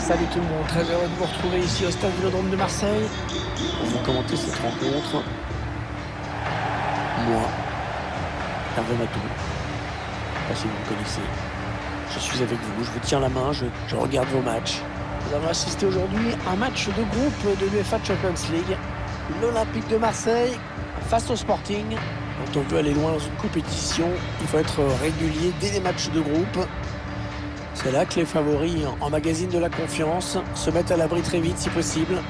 Salut tout le monde, très heureux de vous retrouver ici au stade Vélodrome de Marseille pour vous commenter cette rencontre. Moi, Hervé Matou, je sais pas si vous me connaissez, je suis avec vous, je vous tiens la main, je regarde vos matchs. Nous avons assisté aujourd'hui à un match de groupe de l'UEFA Champions League. L'Olympique de Marseille face au Sporting. Quand on veut aller loin dans une compétition, il faut être régulier dès les matchs de groupe. C'est là que les favoris emmagasinent de la confiance, se mettent à l'abri très vite si possible.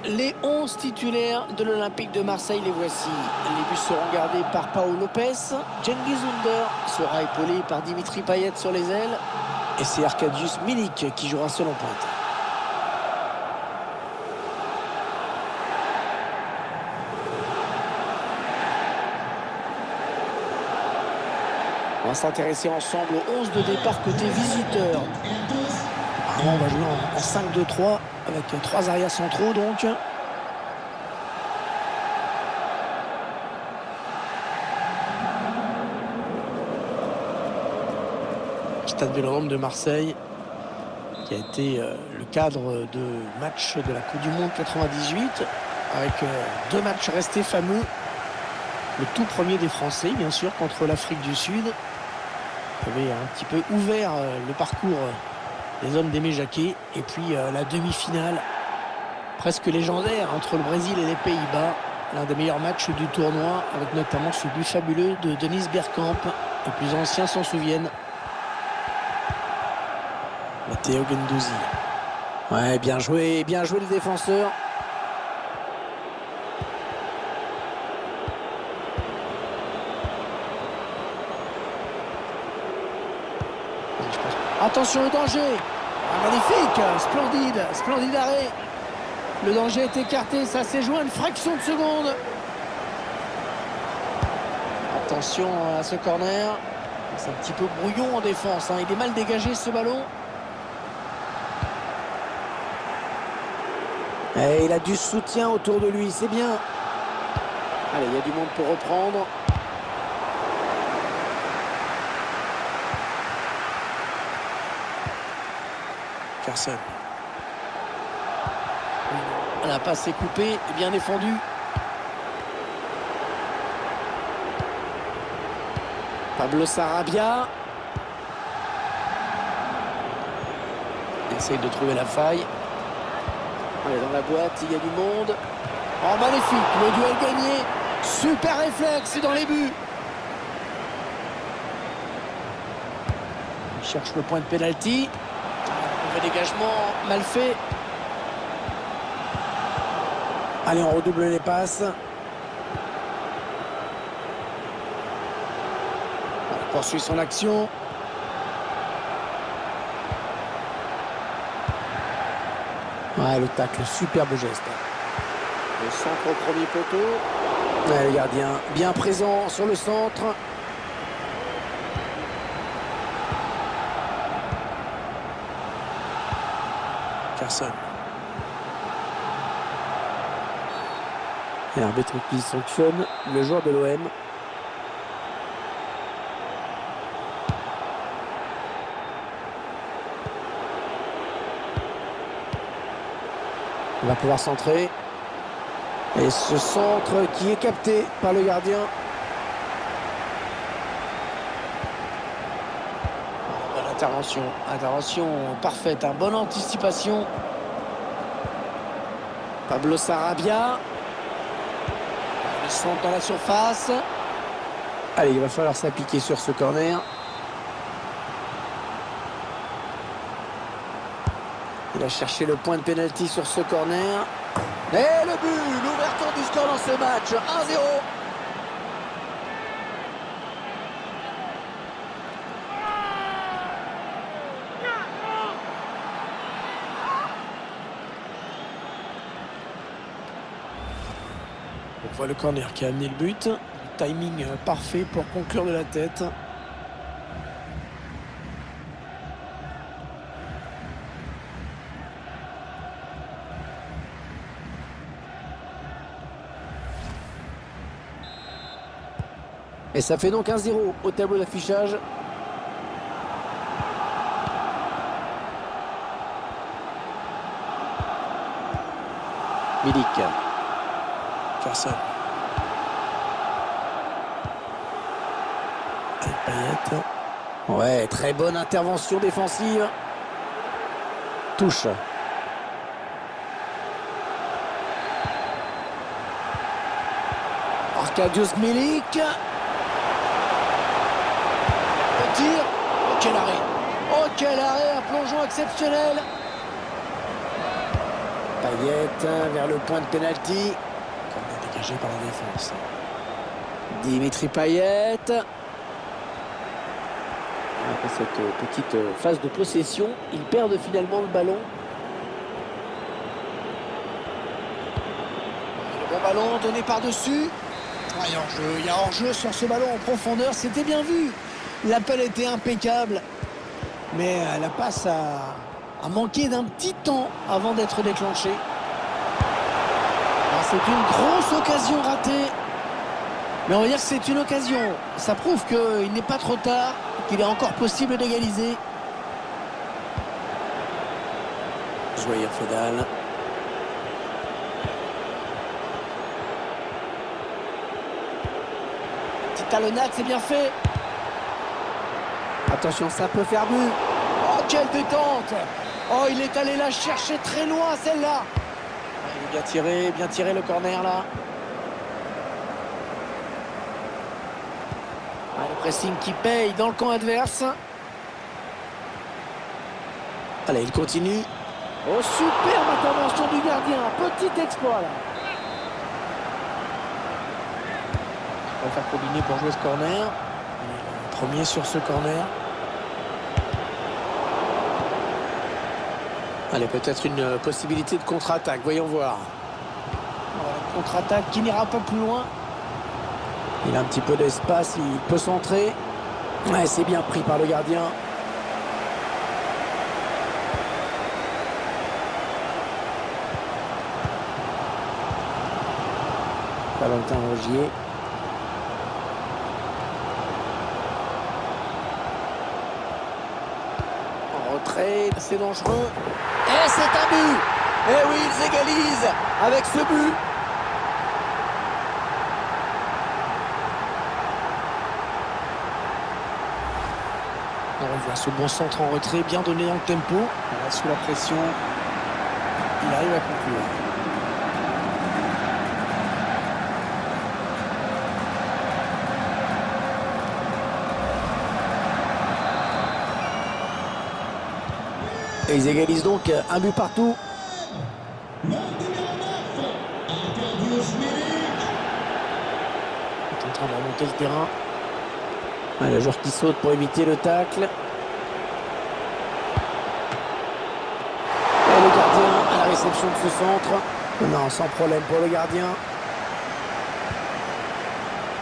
Les 11 titulaires de l'Olympique de Marseille, les voici. Les buts seront gardés par Pau Lopez. Cengiz Ünder sera épaulé par Dimitri Payet sur les ailes. Et c'est Arkadiusz Milik qui jouera seul en pointe. On va s'intéresser ensemble aux 11 de départ côté visiteur. On va jouer en 5-2-3 avec 3 arrières centraux donc. Stade Vélodrome de Marseille qui a été le cadre de match de la Coupe du Monde 98 avec 2 matchs restés fameux. Le tout premier des Français bien sûr contre l'Afrique du Sud qui avait un petit peu ouvert le parcours des hommes d'Aimé Jacquet. Et puis la demi-finale presque légendaire entre le Brésil et les Pays-Bas. L'un des meilleurs matchs du tournoi avec notamment ce but fabuleux de Dennis Bergkamp. Les plus anciens s'en souviennent. Matteo Guendouzi. Ouais, bien joué le défenseur. Attention au danger. Magnifique, splendide arrêt. Le danger est écarté, ça s'est joué une fraction de seconde. Attention à ce corner. C'est un petit peu brouillon en défense, hein. Il est mal dégagé ce ballon. Et il a du soutien autour de lui, c'est bien. Allez, il y a du monde pour reprendre. Carson. La passe est coupée, bien défendu. Pablo Sarabia. Il essaye de trouver la faille. Allez, dans la boîte, il y a du monde. Oh, magnifique, le duel gagné. Super réflexe dans les buts. Il cherche le point de pénalty. Mauvais dégagement, mal fait. Allez, on redouble les passes. On poursuit son action. Ouais, le tacle, superbe geste. Le centre au premier poteau. Ouais, le gardien bien présent sur le centre. Carson. Et l'arbitre qui sanctionne le joueur de l'OM. On va pouvoir centrer. Et ce centre qui est capté par le gardien. Intervention parfaite, bonne anticipation. Pablo Sarabia. Le centre dans la surface. Allez, il va falloir s'appliquer sur ce corner. Il a cherché le point de pénalty sur ce corner. Et le but, l'ouverture du score dans ce match, 1-0. On voit le corner qui a amené le but. Le timing parfait pour conclure de la tête. Et ça fait donc 1-0 au tableau d'affichage. Milik. Personne. Payet. Ouais, très bonne intervention défensive. Touche. Arkadiusz Milik. Le tir. Oh, quel arrêt. Oh, quel arrêt. Un plongeon exceptionnel. Payet vers le point de pénalty. Corner dégagé par la défense. Dimitri Payet. Après cette petite phase de possession, ils perdent finalement le ballon. Le bon ballon donné par-dessus. Il y a hors-jeu sur ce ballon en profondeur, c'était bien vu. L'appel était impeccable. Mais la passe a manqué d'un petit temps avant d'être déclenchée. C'est une grosse occasion ratée. Mais on va dire que c'est une occasion. Ça prouve qu'il n'est pas trop tard, qu'il est encore possible d'égaliser. Joyer Fedal. Petite talonnade, c'est bien fait. Attention, ça peut faire but. Oh, quelle détente. Oh, il est allé la chercher très loin, celle-là. Il est bien tiré le corner, là. Le pressing qui paye dans le camp adverse. Allez, il continue. Oh, superbe intervention du gardien. Petit exploit, là. On va faire combiner pour jouer ce corner. Premier sur ce corner. Allez, peut-être une possibilité de contre-attaque. Voyons voir. Voilà, contre-attaque qui n'ira pas plus loin. Il a un petit peu d'espace, il peut centrer. Ouais, c'est bien pris par le gardien. Valentin Rogier. En retrait, c'est dangereux. Et c'est un but. Et oui, ils égalisent avec ce but. On voit ce bon centre en retrait, bien donné dans le tempo. Voilà, sous la pression, il arrive à conclure. Et ils égalisent donc un but partout. Il est en train de remonter le terrain. Ouais, le joueur qui saute pour éviter le tacle. Et le gardien à la réception de ce centre. Non, sans problème pour le gardien.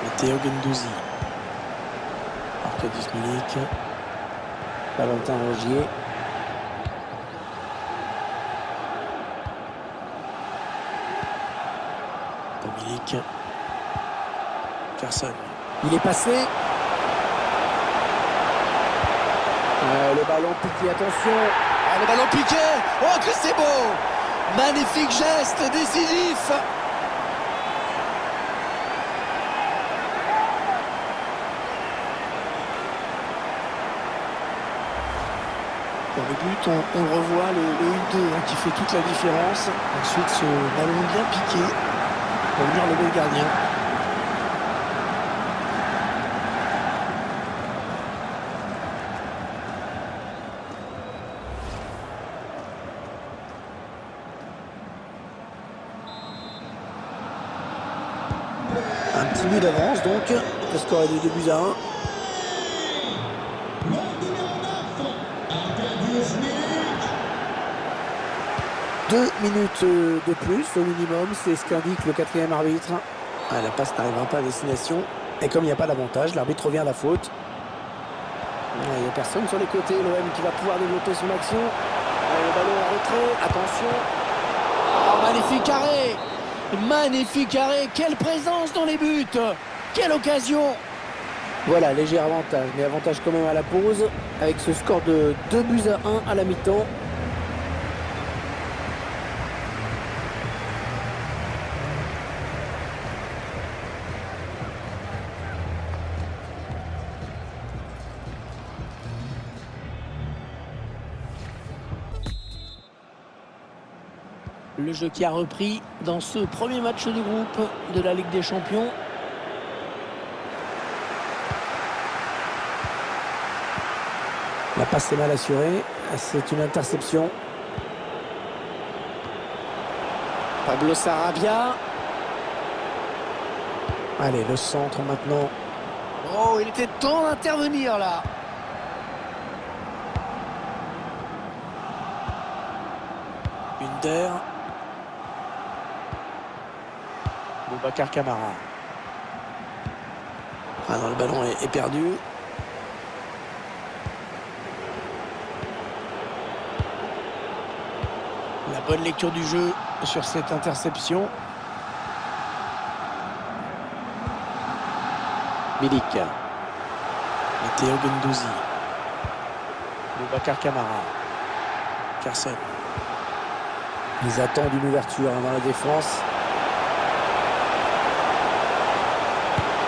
Matteo Guendouzi. Arkadiusz Milik. Valentin Rogier. Milik. Personne. Il est passé. Le ballon piqué, attention. Le ballon piqué. Oh, que c'est beau. Magnifique geste décisif. Dans le but, on le revoit, le 1-2 hein, qui fait toute la différence. Ensuite, ce ballon bien piqué pour venir lever le gardien. Un petit but d'avance donc. Le score est de 2-1. 2 minutes de plus au minimum, c'est ce qu'indique le quatrième arbitre. Ah, la passe n'arrivera pas à destination. Et comme il n'y a pas d'avantage, l'arbitre revient à la faute. Il n'y a personne sur les côtés. L'OM qui va pouvoir développer son action. Le ballon en retrait. Attention. Oh, magnifique arrêt. Magnifique arrêt. Quelle présence dans les buts. Quelle occasion. Voilà, léger avantage. Mais avantage quand même à la pause. Avec ce score de 2-1 à la mi-temps. Le jeu qui a repris dans ce premier match de groupe de la Ligue des Champions. La passe est mal assurée. C'est une interception. Pablo Sarabia. Allez, le centre maintenant. Oh, il était temps d'intervenir là. Under. Boubacar Kamara. Ah non, le ballon est perdu. La bonne lecture du jeu sur cette interception. Milik. Matteo Guendouzi. Boubacar Kamara. Carson. Ils attendent une ouverture dans la défense.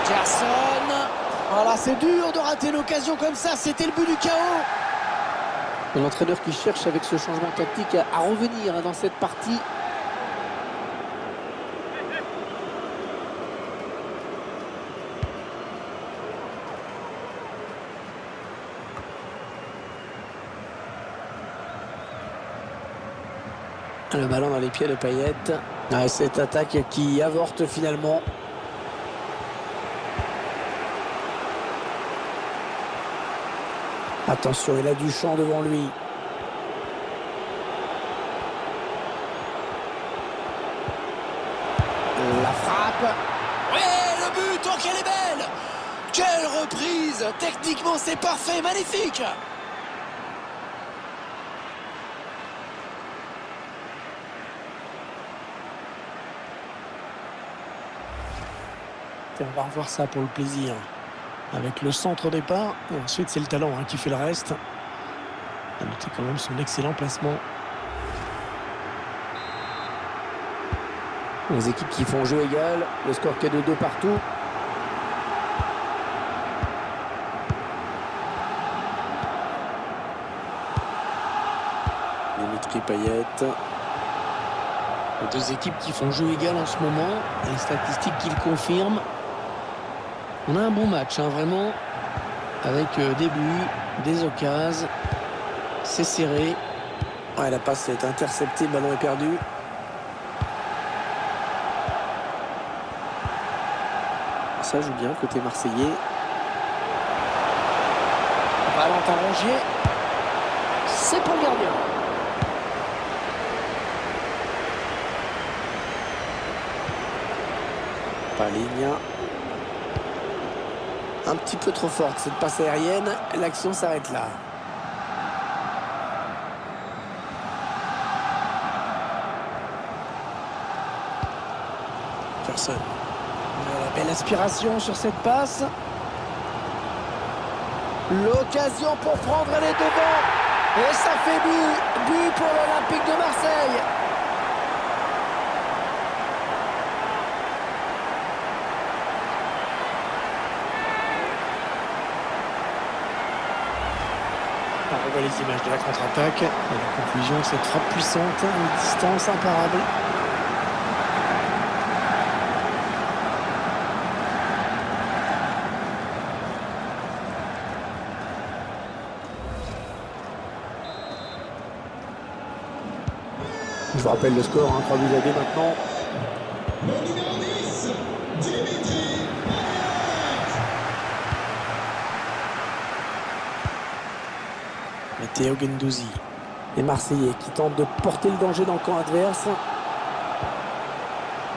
Gerson. Voilà, c'est dur de rater l'occasion comme ça. C'était le but du chaos. L'entraîneur qui cherche avec ce changement tactique à revenir dans cette partie. Le ballon dans les pieds de Payet. Ah, cette attaque qui avorte finalement. Attention, il a du champ devant lui. La frappe. Ouais, le but, oh qu'elle est belle. Quelle reprise. Techniquement, c'est parfait, magnifique. On va revoir ça pour le plaisir. Avec le centre au départ. Et ensuite, c'est le talent hein, qui fait le reste. À noter quand même son excellent placement. Les équipes qui font jeu égal. Le score qui est de 2 partout. Dimitri Payet. Les deux équipes qui font jeu égal en ce moment. Les statistiques qui le confirment. On a un bon match, hein, vraiment, avec des buts, des occasions. C'est serré. Ouais, la passe est interceptée, le ballon est perdu. Ça joue bien côté marseillais. Valentin Rongier. C'est pour le gardien. Paligna. Un petit peu trop forte cette passe aérienne. L'action s'arrête là. Carson. Voilà, belle aspiration sur cette passe. L'occasion pour prendre les devants. Et ça fait but. But pour l'Olympique de Marseille. On voit les images de la contre-attaque. Et la conclusion, cette frappe puissante, une distance imparable. Je vous rappelle le score, 3-2 maintenant. Matteo Guendouzi. Les Marseillais qui tentent de porter le danger dans le camp adverse.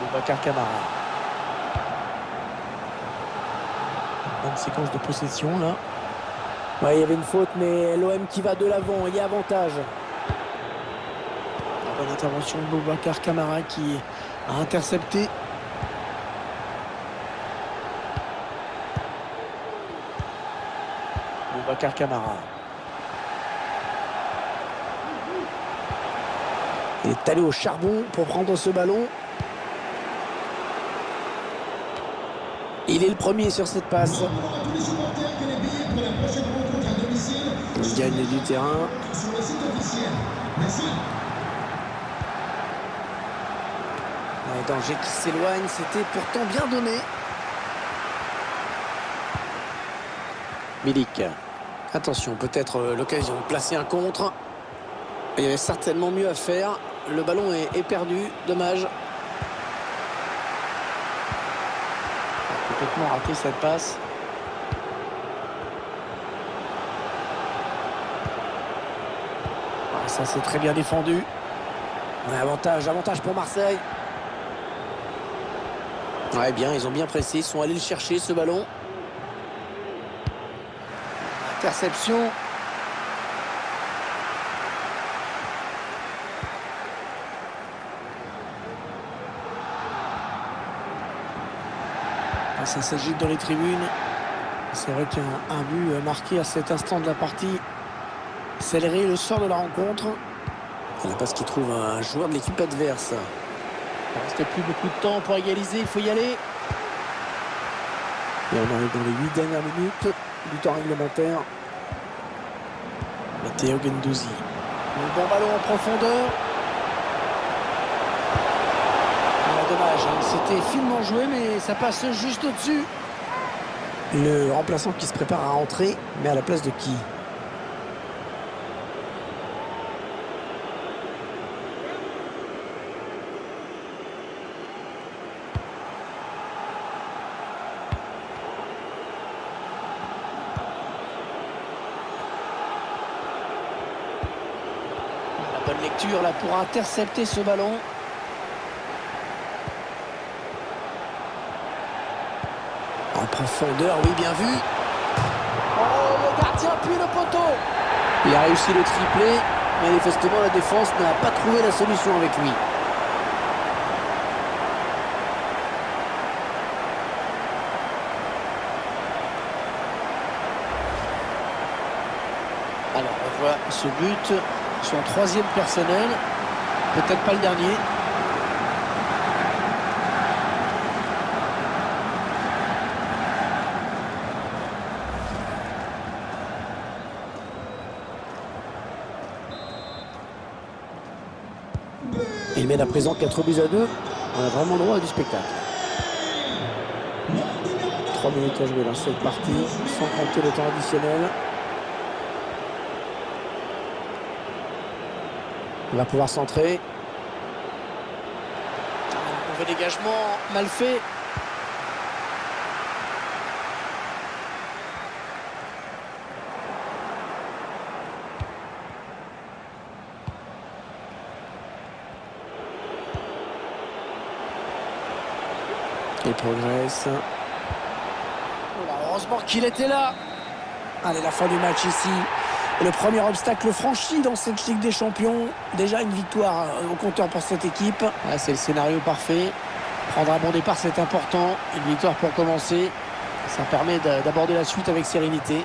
Boubacar Kamara. Bonne séquence de possession là. Ouais, il y avait une faute, mais l'OM qui va de l'avant, il y a avantage. La bonne intervention de Boubacar Kamara qui a intercepté. Boubacar Kamara. Il est allé au charbon pour prendre ce ballon. Il est le premier sur cette passe. Il gagne du terrain. Un danger qui s'éloigne, c'était pourtant bien donné. Milik. Attention, peut-être l'occasion de placer un contre. Il y avait certainement mieux à faire. Le ballon est perdu, dommage. Complètement raté cette passe. Ouais, ça c'est très bien défendu. Ouais, avantage pour Marseille. Ouais, bien, ils ont bien pressé, ils sont allés le chercher ce ballon. Interception. Ça s'agite dans les tribunes. C'est vrai qu'un but marqué à cet instant de la partie scélérer le sort de la rencontre. La passe qui trouve un joueur de l'équipe adverse. Il ne reste plus beaucoup de temps pour égaliser, il faut y aller. Et on arrive dans les 8 dernières minutes du temps réglementaire. Matteo Guendouzi. Le bon ballon en profondeur. Dommage, c'était finement joué, mais ça passe juste au-dessus. Le remplaçant qui se prépare à entrer, mais à la place de qui? La bonne lecture là pour intercepter ce ballon. En profondeur, oui, bien vu. Oh, le gardien, puis le poteau. Il a réussi le triplé. Manifestement, la défense n'a pas trouvé la solution avec lui. Alors, on voit ce but, son 3e personnel. Peut-être pas le dernier. Il mène à présent 4-2. On a vraiment droit à du spectacle. 3 minutes à jouer dans cette partie, sans compter le temps additionnel. Il va pouvoir centrer. Un mauvais dégagement, mal fait. Il progresse. Heureusement qu'il était là. Allez, la fin du match ici. Et le premier obstacle franchi dans cette Ligue des Champions. Déjà une victoire au compteur pour cette équipe. Ah, c'est le scénario parfait. Prendre un bon départ, c'est important. Une victoire pour commencer. Ça permet d'aborder la suite avec sérénité.